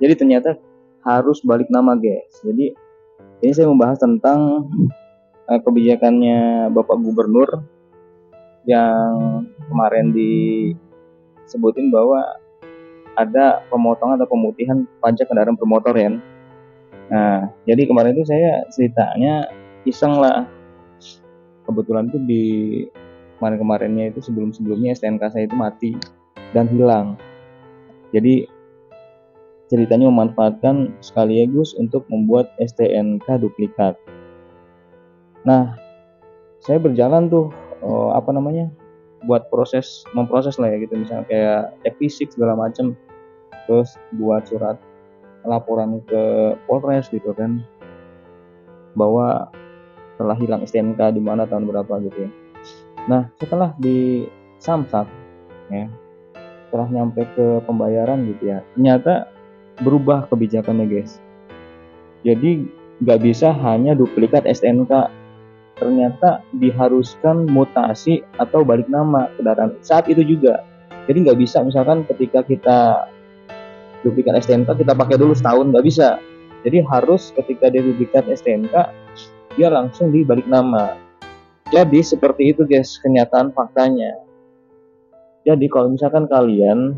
Jadi ternyata harus balik nama guys. Jadi ini saya membahas tentang kebijakannya Bapak Gubernur yang kemarin disebutin bahwa ada pemotongan atau pemutihan pajak kendaraan bermotor ya. Nah, jadi kemarin itu saya ceritanya iseng lah. Kebetulan itu di kemarin-kemarinnya itu sebelum-sebelumnya STNK saya itu mati dan hilang. Jadi ceritanya memanfaatkan sekaligus untuk membuat STNK duplikat. Nah, saya berjalan tuh buat memproses lah ya gitu, misalnya kayak cek fisik segala macam, terus buat surat laporan ke Polres gitu kan, bahwa telah hilang STNK di mana tahun berapa gitu ya. Nah, setelah di Samsat ya, setelah nyampe ke pembayaran gitu ya, ternyata berubah kebijakannya guys. Jadi nggak bisa hanya duplikat STNK, ternyata diharuskan mutasi atau balik nama kendaraan saat itu juga. Jadi nggak bisa misalkan ketika kita duplikat STNK kita pakai dulu setahun, nggak bisa. Jadi harus ketika dia duplikat STNK dia langsung dibalik nama. Jadi seperti itu guys kenyataan faktanya. Jadi kalau misalkan kalian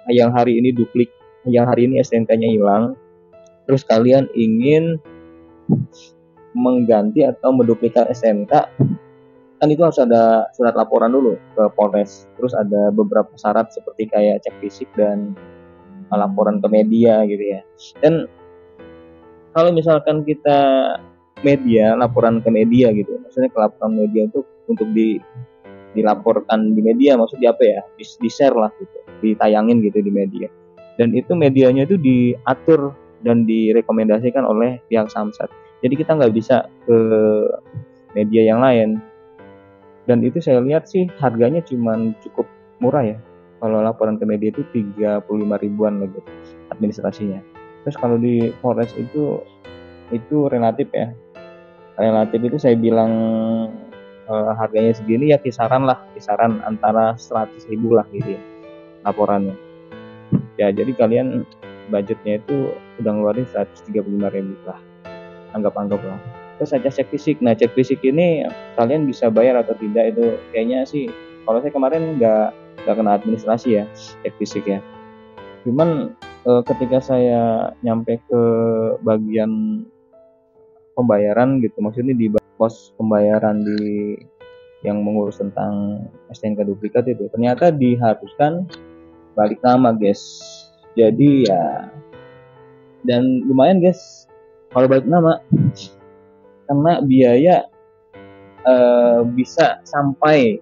yang hari ini STNK-nya hilang, terus kalian ingin mengganti atau menduplikat STNK, kan itu harus ada surat laporan dulu ke Polres. Terus ada beberapa syarat seperti kayak cek fisik dan laporan ke media gitu ya. Dan kalau misalkan kita laporan ke media gitu, maksudnya ke laporan media itu untuk dilaporkan di media, maksudnya apa ya, di share lah gitu, ditayangin gitu di media, dan itu medianya itu diatur dan direkomendasikan oleh pihak Samsat. Jadi kita nggak bisa ke media yang lain, dan itu saya lihat sih harganya cuman cukup murah ya, kalau laporan ke media itu 35 ribuan gitu administrasinya. Terus kalau di Polres itu relatif ya, relatif itu saya bilang harganya segini ya, kisaran antara 100 ribu lah gitu ya laporannya ya. Jadi kalian budgetnya itu udah ngeluarin 135 ribu lah, anggap lah. Terus saja cek fisik. Nah, cek fisik ini kalian bisa bayar atau tidak, itu kayaknya sih kalau saya kemarin nggak kena administrasi ya cek fisik ya. Cuman ketika saya nyampe ke bagian pembayaran gitu, maksudnya di pos pembayaran yang mengurus tentang STNK duplikat itu, ternyata diharuskan balik nama guys. Jadi ya, dan lumayan guys kalau balik nama, karena biaya bisa sampai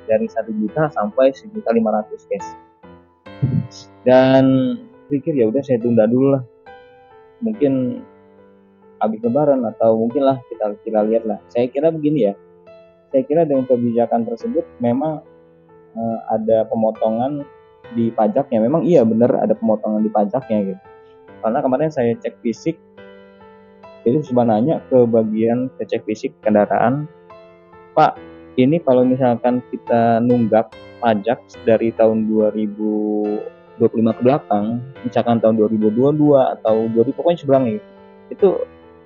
dari 1 juta sampai 1.500.000 guys. Dan pikir ya udah saya tunda dulu lah, mungkin habis lebaran atau mungkin lah kita lihat lah. Saya kira begini ya, saya kira dengan kebijakan tersebut memang ada pemotongan di pajaknya. Memang iya benar ada pemotongan di pajaknya gitu. Karena kemarin saya cek fisik, itu sebenarnya ke bagian cek fisik kendaraan, Pak, ini kalau misalkan kita nunggak pajak dari tahun 2025 ke belakang, misalkan tahun 2022 atau 2000, pokoknya sebelang itu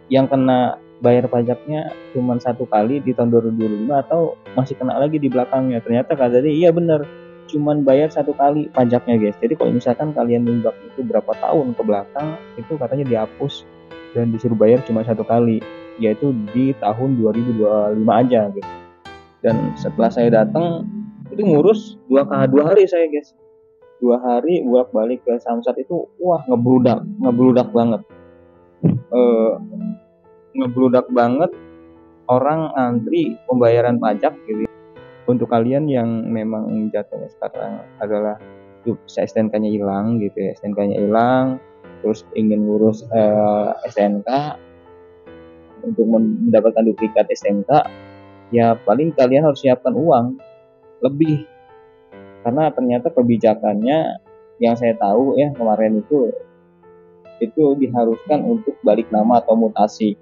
yang kena bayar pajaknya cuma 1 kali di tahun 2025 atau masih kena lagi di belakangnya. Ternyata katanya iya benar, cuman bayar 1 kali pajaknya guys. Jadi kalau misalkan kalian nunggak itu berapa tahun ke belakang, itu katanya dihapus dan disuruh bayar cuma 1 kali, yaitu di tahun 2025 aja gitu. Dan setelah saya datang itu ngurus 2 hari saya guys, 2 hari bolak balik ke Samsat itu, wah ngebludak banget orang antri pembayaran pajak gitu. Untuk kalian yang memang jatuhnya sekarang adalah STNK-nya hilang gitu ya, STNK-nya hilang terus ingin ngurus STNK untuk mendapatkan duplikat STNK, ya paling kalian harus siapkan uang lebih, karena ternyata kebijakannya yang saya tahu ya kemarin itu diharuskan untuk balik nama atau mutasi.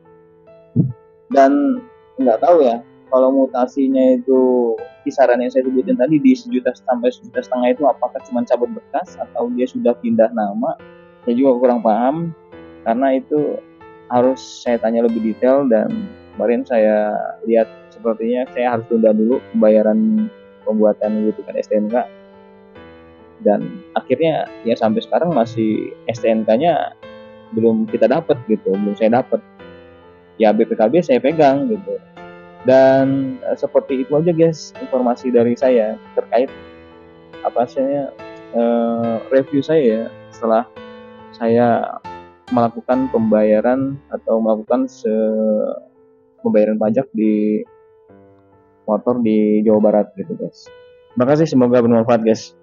Dan nggak tahu ya kalau mutasinya itu kisaran yang saya sebutin tadi di 1 juta sampai 1,5 juta itu apakah cuma cabut berkas atau dia sudah pindah nama, saya juga kurang paham, karena itu harus saya tanya lebih detail. Dan kemarin saya lihat sepertinya saya harus tunda dulu pembayaran pembuatan gitu kan STNK, dan akhirnya ya sampai sekarang masih STNK-nya belum kita dapat gitu, belum saya dapat. Ya BPKB saya pegang gitu. Dan seperti itu aja guys informasi dari saya terkait apa saya review saya ya, setelah saya melakukan pembayaran atau melakukan pembayaran pajak di motor di Jawa Barat gitu guys. Terima kasih, semoga bermanfaat guys.